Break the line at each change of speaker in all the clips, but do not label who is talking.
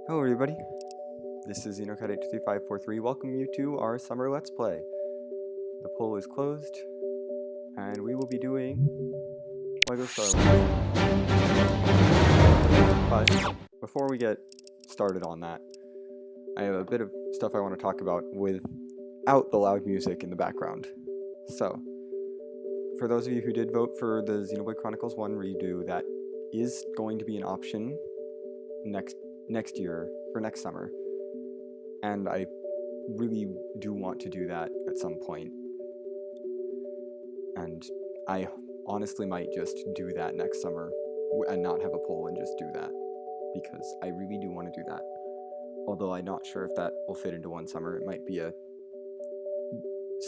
Hello everybody, this is Xenocat82543. Welcome you to our summer Let's Play. The poll is closed, and we will be doing LEGO Star Wars. But before we get started on that, I have a bit of stuff I want to talk about without the loud music in the background. So, for those of you who did vote for the Xenoblade Chronicles 1 redo, that is going to be an option next year, for next summer, and I really do want to do that at some point, and I honestly might just do that next summer and not have a poll and just do that, because I really do want to do that, although I'm not sure if that will fit into one summer. It might be a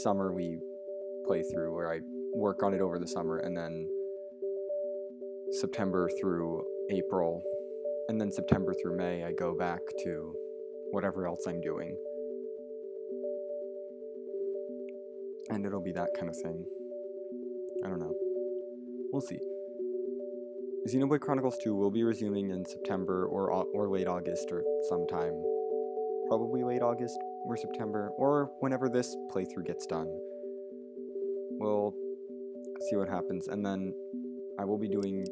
summer we play through where I work on it over the summer, and then September through April, and then September through May, I go back to whatever else I'm doing. And it'll be that kind of thing. I don't know. We'll see. Xenoblade Chronicles 2 will be resuming in September or late August or sometime. Probably late August or September, or whenever this playthrough gets done. We'll see what happens, and then I will be doing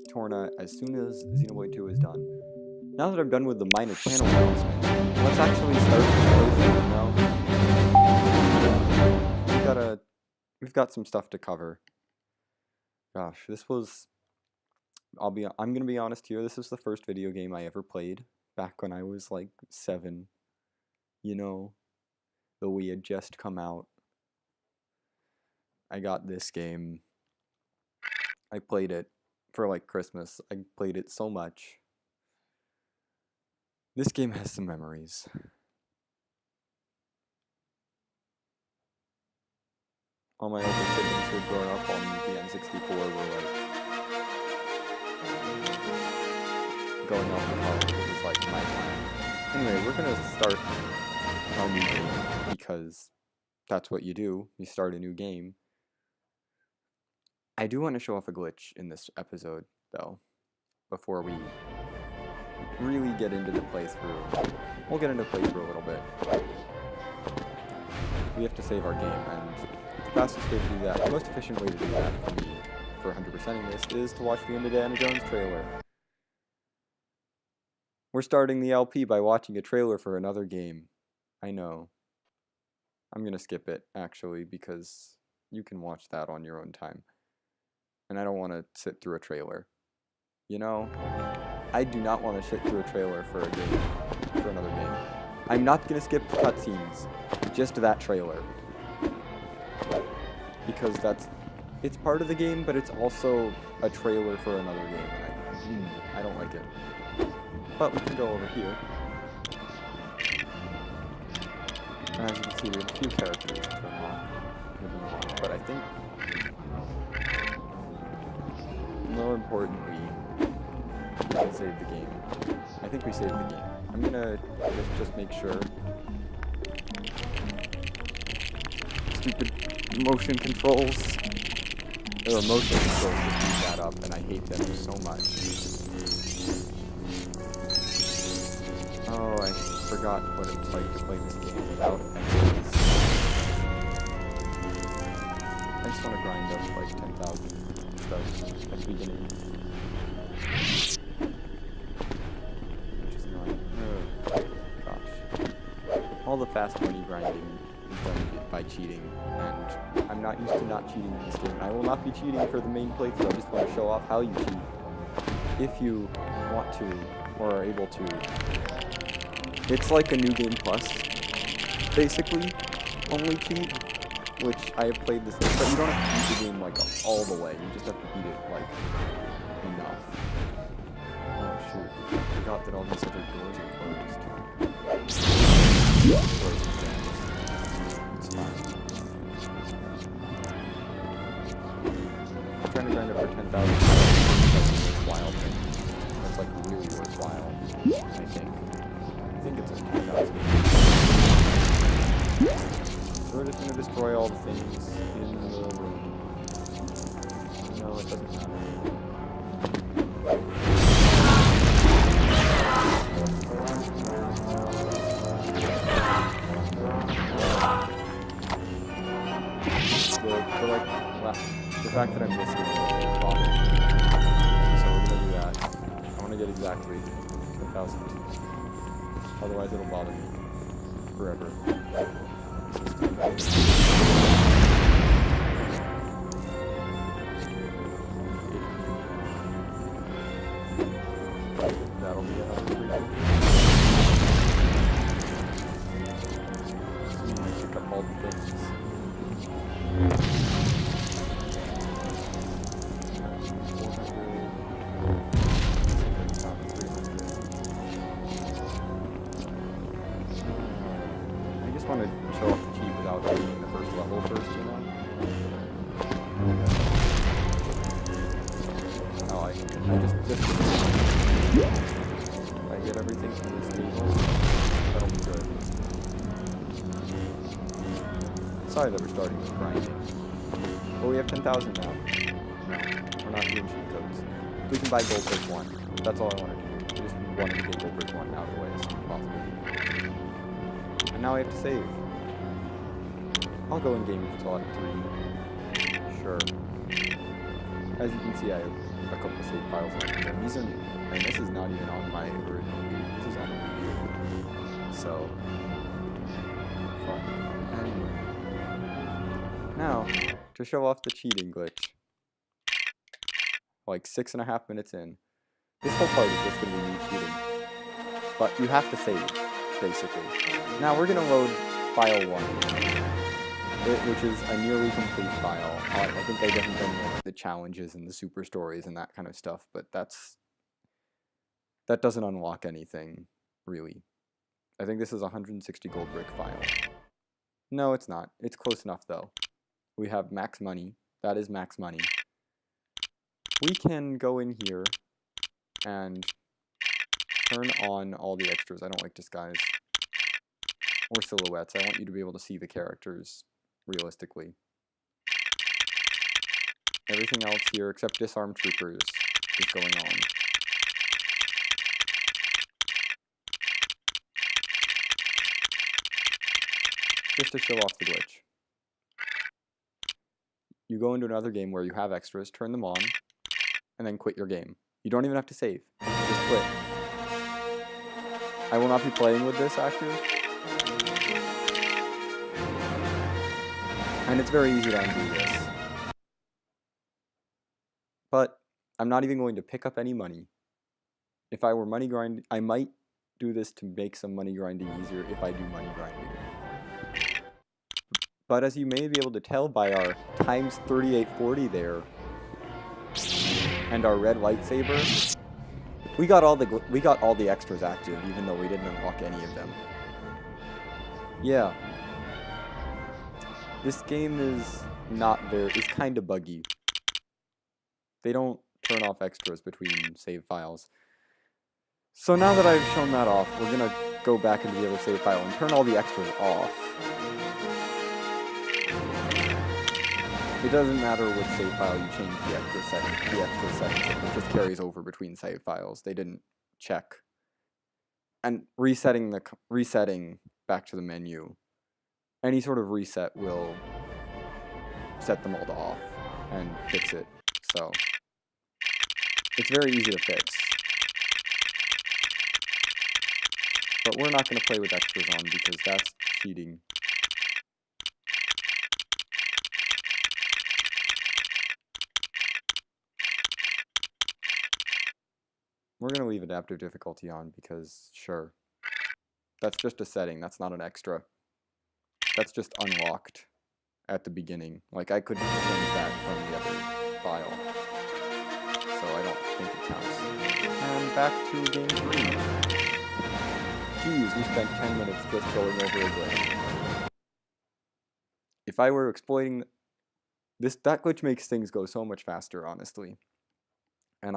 Torna as soon as Xenoblade 2 is done. Now that I'm done with the minor channel announcement, let's actually start this playthrough. We've got some stuff to cover. Gosh, this was... I'm gonna be honest here, this is the first video game I ever played, back when I was like 7. You know, the Wii had just come out. I got this game. I played it for like Christmas. I played it so much. This game has some memories. All my older siblings who had grown up on the N64 were like going out in the car. It was like my time. Anyway, we're gonna start our new game because that's what you do. You start a new game. I do want to show off a glitch in this episode, though, before we really get into the playthrough. We'll get into the playthrough a little bit. We have to save our game, and the fastest way to do that, the most efficient way to do that for me, for 100%ing this, is to watch the Indiana Jones trailer. We're starting the LP by watching a trailer for another game. I know. I'm gonna skip it, actually, because you can watch that on your own time. And I don't want to sit through a trailer. You know, I do not want to sit through a trailer for a game, for another game. I'm not going to skip cutscenes, just that trailer. Because it's part of the game, but it's also a trailer for another game. I don't like it. But we can go over here. And as you can see, we have a few characters to unlock. But I think... more importantly, we can save the game. I think we saved the game. I'm gonna just make sure. Stupid motion controls. There are motion controls that beat that up, and I hate them so much. Oh, I forgot what it's like to play this game without enemies. I just want to grind up like 10,000. At the beginning. Which is annoying. Oh, gosh. All the fast money grinding is done by cheating, and I'm not used to not cheating in this game. I will not be cheating for the main playthrough. I just want to show off how you cheat. If you want to, or are able to. It's like a New Game Plus, basically, only cheat. Which I have played this game, but you don't have to beat the game like all the way. You just have to beat it like enough. Oh shoot! I forgot that all these other doors are closed. It's fine. I'm trying to grind up for 10,000. That's a worthwhile thing. That's like really worthwhile. I think it's a 10,000. So we're just going to destroy all the things in the room. No, it doesn't matter. get exactly 10,000. Otherwise it'll bother me forever. That'll be another 300. Soon I pick up all the things. I just want to show off the cheat without beating the first level first, you know? Oh, I just if I get everything from this table, that'll be good. Sorry that we're starting with grinding. But we have 10,000 now. We're not doing cheat codes. We can buy gold brick 1. That's all I want to do. I just want to get gold brick 1 out of the way as soon as possible. And now I have to save. I'll go in game with slot 3. Sure. As you can see, I have a couple of save files on here. These are new. And this is not even on my original game. This is on a Wii U. So, fun. Anyway. Now, to show off the cheating glitch. Like 6.5 minutes in. This whole part is just going to be me cheating. But you have to save, basically. Now we're going to load file 1. Which is a nearly complete file. I think I haven't done the challenges and the super stories and that kind of stuff, but that doesn't unlock anything, really. I think this is a 160 gold brick file. No, it's not. It's close enough, though. We have max money. That is max money. We can go in here and turn on all the extras. I don't like disguise. Or silhouettes. I want you to be able to see the characters realistically. Everything else here except disarmed troopers is going on. Just to show off the glitch. You go into another game where you have extras, turn them on, and then quit your game. You don't even have to save. Just quit. I will not be playing with this active. And it's very easy to undo this. But I'm not even going to pick up any money. If I were money grinding, I might do this to make some money grinding easier if I do money grinding. But as you may be able to tell by our times 3840 there, and our red lightsaber, we got all the extras active, even though we didn't unlock any of them. Yeah. This game is it's kind of buggy. They don't turn off extras between save files. So now that I've shown that off, we're gonna go back into the other save file and turn all the extras off. It doesn't matter which save file you change the extra settings in. It just carries over between save files. They didn't check. And resetting back to the menu. Any sort of reset will set them all to off and fix it. So it's very easy to fix. But we're not going to play with extras on because that's cheating. We're going to leave adaptive difficulty on because, sure. That's just a setting. That's not an extra. That's just unlocked at the beginning. Like, I could change that from the other file. So I don't think it counts. And back to game 3. Jeez, we spent 10 minutes just going over a glitch. If I were exploiting that glitch makes things go so much faster, honestly. And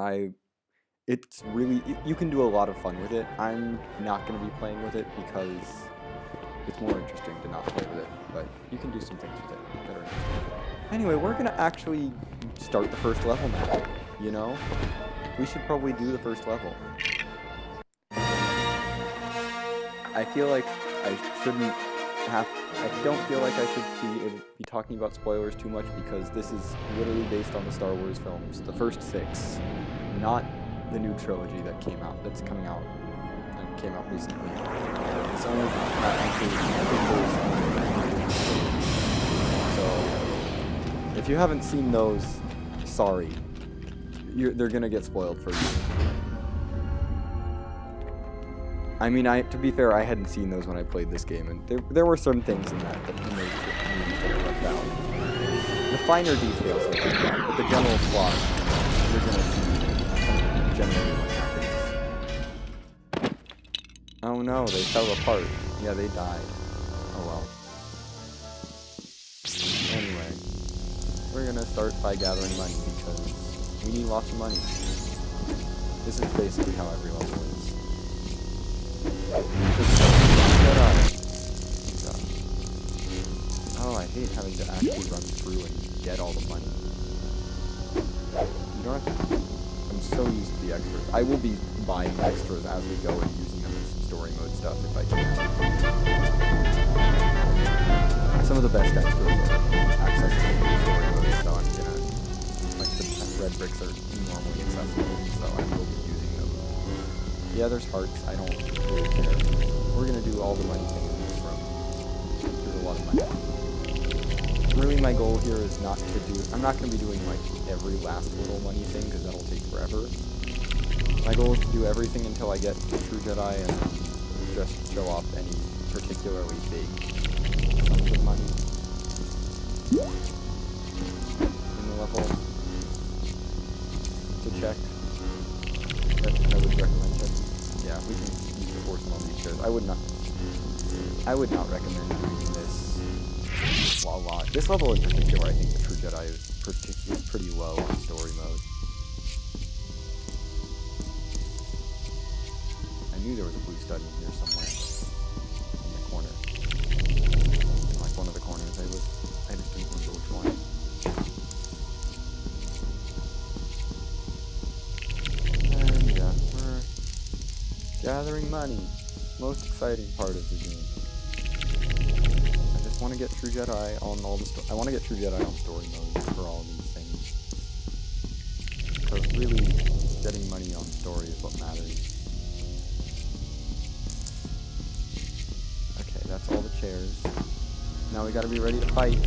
it's really, you can do a lot of fun with it. I'm not going to be playing with it because it's more interesting to not play with it, but you can do some things with it that are interesting. Anyway, we're going to actually start the first level now, you know? We should probably do the first level. I feel like I don't feel like I should be talking about spoilers too much because this is literally based on the Star Wars films, the first 6, not the new trilogy that's coming out, and came out recently. It's only not included. So, if you haven't seen those, sorry. They're gonna get spoiled for you. I mean, to be fair, I hadn't seen those when I played this game, and there were some things in those movies that are left out. The finer details are left out, but the general plot, you're gonna see generally what happens. Oh no, they fell apart. Yeah, they died. Oh well. Anyway, we're gonna start by gathering money because we need lots of money. This is basically how every level is. Oh, I hate having to actually run through and get all the money. You don't have to. I'm so used to the extras. I will be buying extras as we go and using them as story mode stuff if I can. Some of the best extras are accessible in story mode, so I'm gonna. Like the red bricks are normally accessible, so I will be using them. Yeah, there's hearts. I don't really care. We're gonna do all the money things in this room. There's a lot of money. Really, my goal here is not to do. I'm not gonna be doing like every last little money thing because that'll take forever. My goal is to do everything until I get to True Jedi and just show off any particularly big sums of money in the level to check. I would recommend checking. Yeah, we can use the force on these chairs. I would not recommend doing this a lot. This level in particular, I think the True Jedi is pretty low on story mode. I knew there was a blue stud in here somewhere. In the corner. Like one of the corners. I just didn't remember which one. And yeah, we're gathering money. Most exciting part of the game. I want to get True Jedi on all the I want to get True Jedi on story mode for all of these things. Because really, getting money on story is what matters. Okay, that's all the chairs. Now we gotta be ready to fight.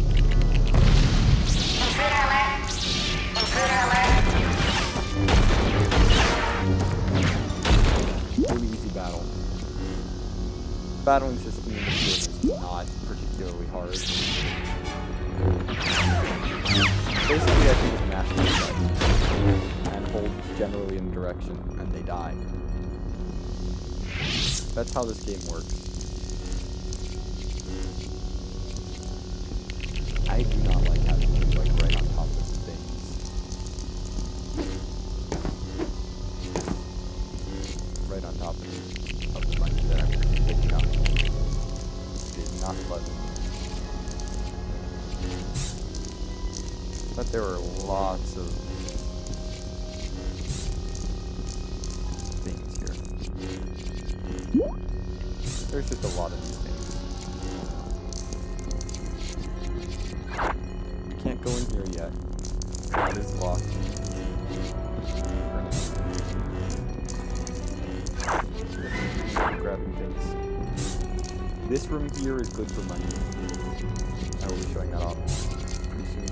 Really easy battle. Battling system in this game is not particularly hard. Basically, I think it's mash these buttons and hold generally in direction, and they die. That's how this game works. I do not like having to be like right on top of things. Right on top of the money that I'm picking up. It is not pleasant. But there are lots of things here. There's just a lot of these things. We can't go in here yet. That is locked. Grabbing things. This room here is good for money. I will be showing that off pretty soon.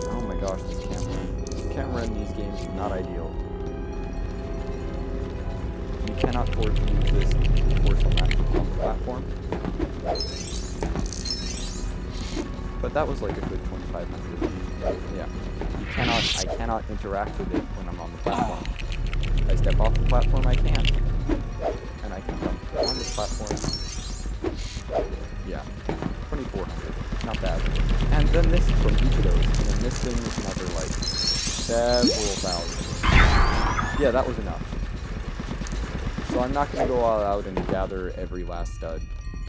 Oh my gosh, this camera. This camera in these games is not ideal. You cannot afford to use this force on the platform. But that was like a good 2,500. Yeah. I cannot interact with it when I'm on the platform. If I step off the platform, I can. And I can jump on the platform. Yeah. 2,400. Not bad. And then this from each of those. And then this thing is another like several thousand. Yeah, that was enough. So I'm not going to go all out and gather every last stud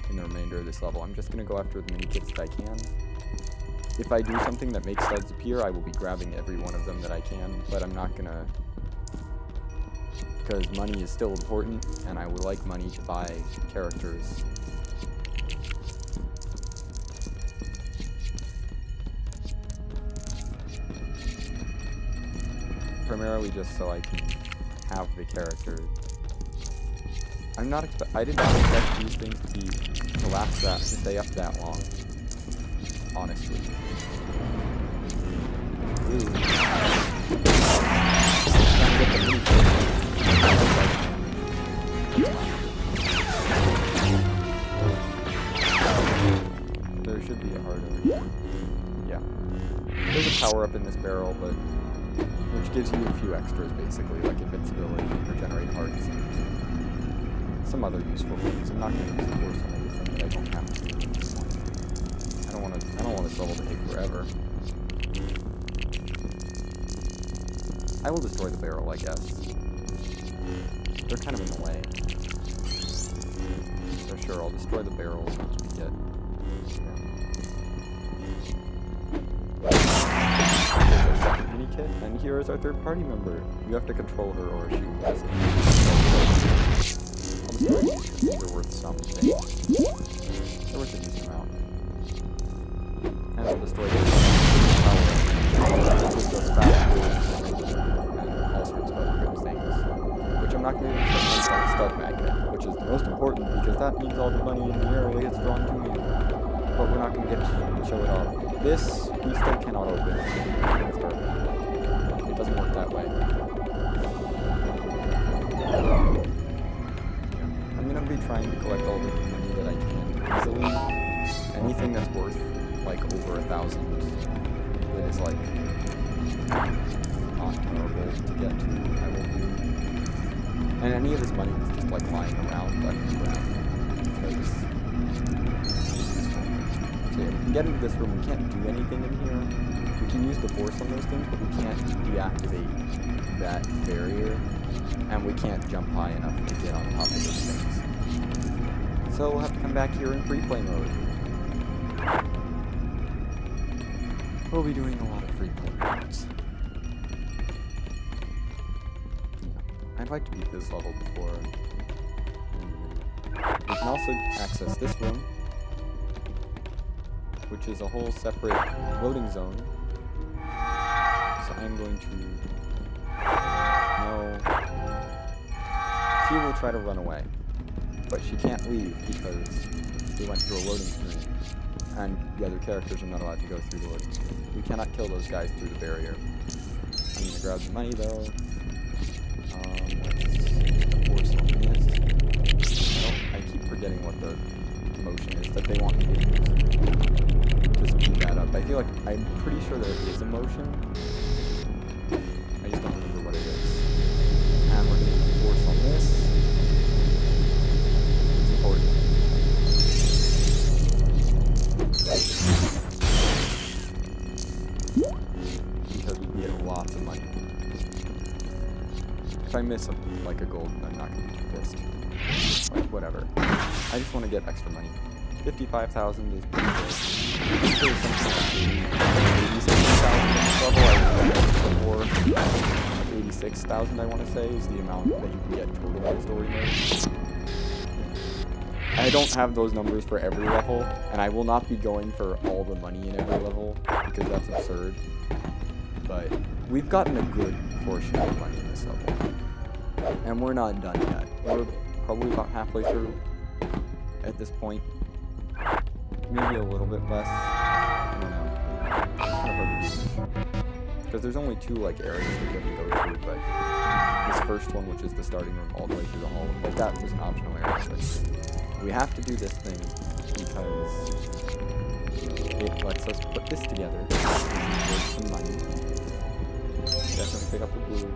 in the remainder of this level. I'm just going to go after the mini kits that I can. If I do something that makes studs appear, I will be grabbing every one of them that I can, but I'm not going to, because money is still important, and I would like money to buy characters. Primarily just so I can have the character. I did not expect these things to stay up that long. Honestly. Ooh. There should be a heart over here. Yeah. There's a power up in this barrel, but which gives you a few extras basically, like invincibility, regenerate hearts, and some other useful things. I'm not going to use the force on everything that I don't have to at this point. I don't want this level to take forever. I will destroy the barrel, I guess. They're kind of in the way. So sure, I'll destroy the barrels once we get mini kit, and here is our third party member. You have to control her or she will just I'll destroy these because these are worth something. They're worth a decent amount. And I'll destroy this power. This goes fast and all sorts of other good things. Which I'm not going to use on stud magnet, which is the most important because that means all the money in the area gets drawn to me. But we're not going to get to show it off. This, we still cannot open. It doesn't work that way. I'm going to be trying to collect all the money that I can easily. Anything that's worth, like, over 1,000 that is, like, not terrible to get to, I will do. And any of this money is just, like, lying around underground. Because so yeah, we can get into this room, we can't do anything in here. We can use the force on those things, but we can't deactivate that barrier. And we can't jump high enough to get on top of those things. So we'll have to come back here in free play mode. We'll be doing a lot of free play modes. I'd like to beat this level before. We can also access this room, which is a whole separate loading zone. So I'm going to... No. She will try to run away, but she can't leave because we went through a loading screen, and the other characters are not allowed to go through the loading screen. We cannot kill those guys through the barrier. I'm going to grab the money though. Let's force on this. I keep forgetting what the motion is that they want me to use to speed that up. I feel like I'm pretty sure there is a motion. I just don't remember what it is. And we're going to force on this. It's important. Because we get lots of money. If I miss like a gold, I'm not going to be too pissed. Like, whatever. I just want to get extra money. 55,000 is pretty good. There's something like 86,000 level. 86,000, I want to say, is the amount that you can get total in story mode. I don't have those numbers for every level, and I will not be going for all the money in every level, because that's absurd. But we've gotten a good portion of the money in this level. And we're not done yet. We're probably about halfway through at this point. Maybe a little bit less. I don't know. It's kind of hard to finish. Because there's only two like areas that you have to go through, but this first one, which is the starting room all the way through the hall, like that was an optional area. But we have to do this thing because it lets us put this together. There's some money. Definitely pick up the blue.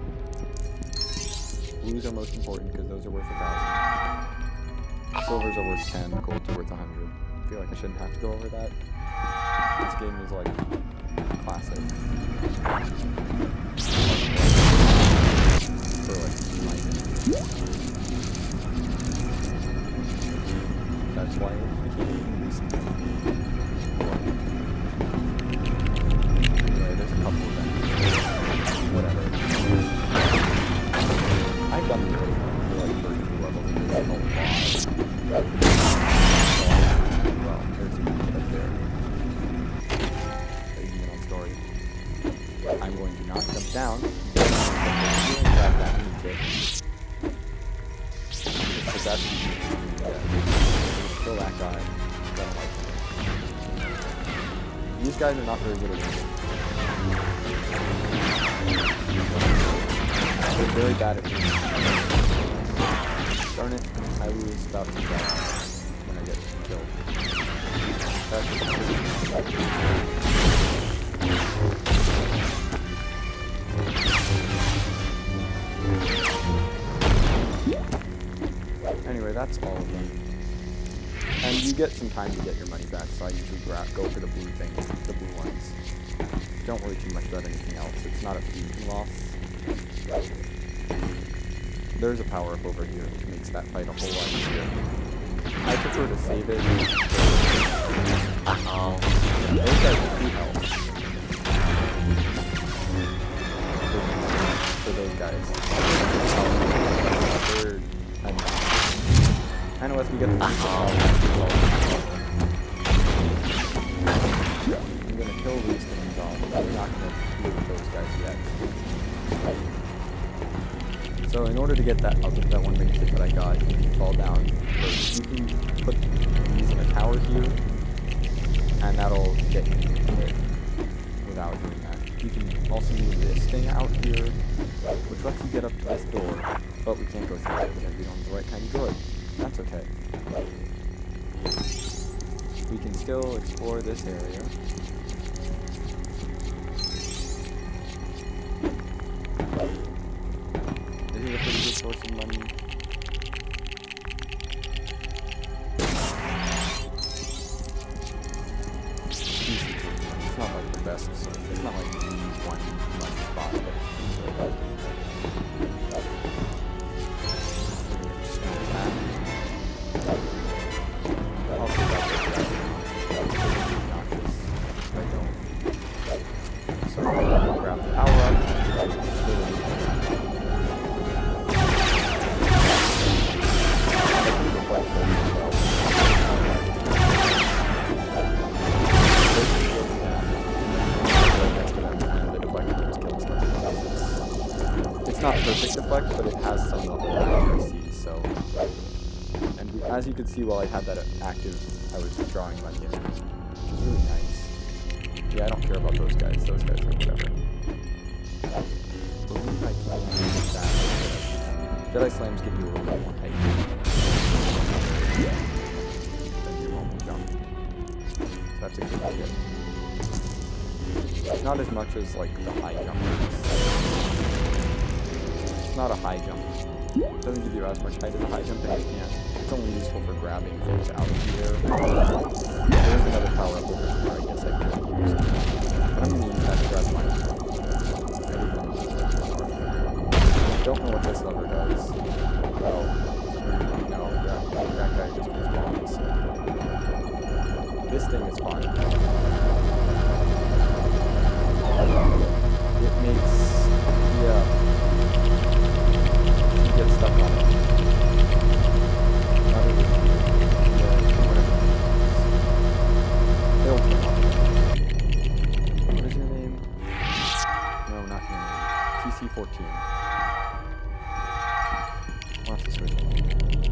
Blues are most important because those are worth 1,000. Silvers are worth 10, golds are worth 100. I feel like I shouldn't have to go over that. This game is like classic. For like life. That's why it became recent. Anyway, there's a couple of them. Whatever. I've done the early one for like 32 levels and there's a lot. Well, there's a kid up there. There's a on story. I'm going to not jump down. I'm going to grab that mini kit. is actually kill that guy. I don't like him. These guys are not very good at winning. They're very bad at winning. Darn it, I lose about 2 guys when I get killed. Anyway, that's all of them. And you get some time to get your money back, so I usually go for the blue things, the blue ones. Don't worry too much about anything else. It's not a huge loss. There's a power-up over here, which makes that fight a whole lot easier. I prefer to save it. Those guys are 2 health. For those guys. And unless we get the I'm gonna kill these things off. We're not gonna deal with those guys yet. So in order to get that one mini kit that I got, if you fall down, you can put these in a tower here, and that'll get you hit without doing that. You can also move this thing out here, which lets you get up to this door, but we can't go through it because we don't have the right kind of door. That's okay. We can still explore this area. This is a pretty good source of money. It's not like the best, so it's not like the one spot, but it's really good. Not perfect deflect, but it has some level of accuracy, so... And as you can see, while I had that active, I was drawing money in, which is really nice. Yeah, I don't care about those guys are whatever. I believe I can use that. Jedi Slams give you a little bit more height than your normal jump. So that's a good idea. Not as much as, like, the high jumpers. It's not a high jump. It doesn't give you as much height as a high jump, and you can't. It's only useful for grabbing things out of the air. There's another power up over here, I guess I could use. But I'm going to use that to grab my I don't know what this lever does. Well, no, that guy just responds. This thing is fine. It makes, yeah. Get stuck on it. They'll turn on. What is your name? No, not your name. TC14. We'll have to switch one.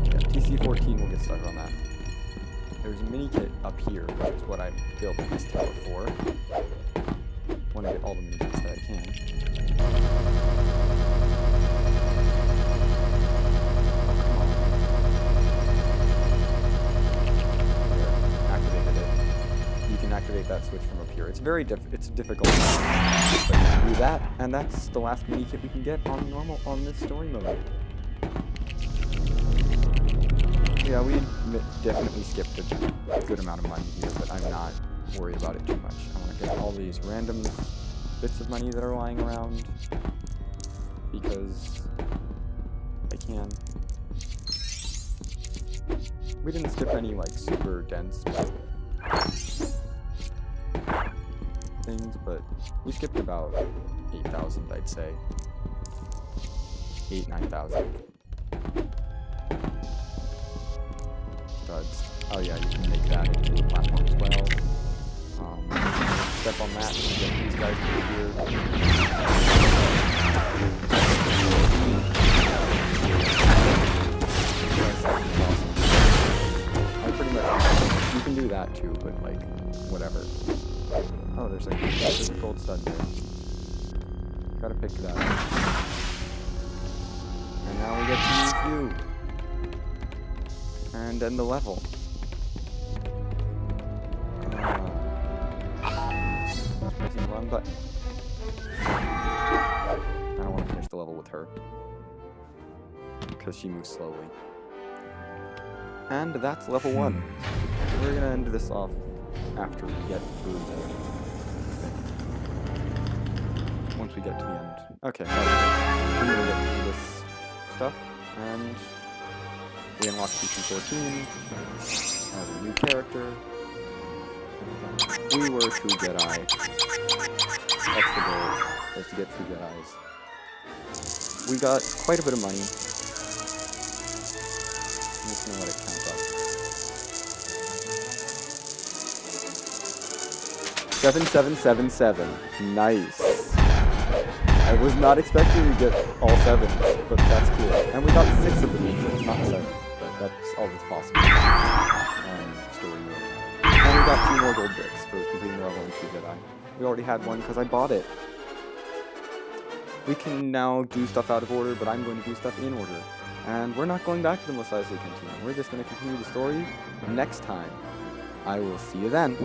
Yeah, TC14 will get stuck on that. There's a mini kit up here, which is what I'm building this tower for. I want to get all the mini kits that I can. Activate that switch from up here. It's very it's difficult, but you can do that, and that's the last mini kit we can get on this story mode. Yeah, we definitely skipped a good amount of money here, but I'm not worried about it too much. I want to get all these random bits of money that are lying around because I can. We didn't skip any like super dense things, but we skipped about 8,000, I'd say. 9,000. Studs. Oh yeah, you can make that into a platform as well. Step on that and get these guys over here. that too, but like, whatever. Oh, there's a gold stud there. Gotta pick that up. And now we get to use you. And end the level. Pressing the wrong button. I don't want to finish the level with her. Because she moves slowly. And that's level 1. We're gonna end this off after we get through the thing. Once we get to the end. Okay, I'm gonna get through this stuff, and we unlock Season 14 as a new character. We were true Jedi. That's the goal, is to get true Jedis. We got quite a bit of money. I'm just gonna let it count up. 7777. Nice. I was not expecting to get all 7, but that's cool. And we got 6 of the matrix, not 7, but that's all that's possible. Story mode. And we got 2 more gold bricks for completing the level in True Jedi. We already had one because I bought it. We can now do stuff out of order, but I'm going to do stuff in order. And we're not going back to the Mos Eisley Cantina. We're just going to continue the story next time. I will see you then.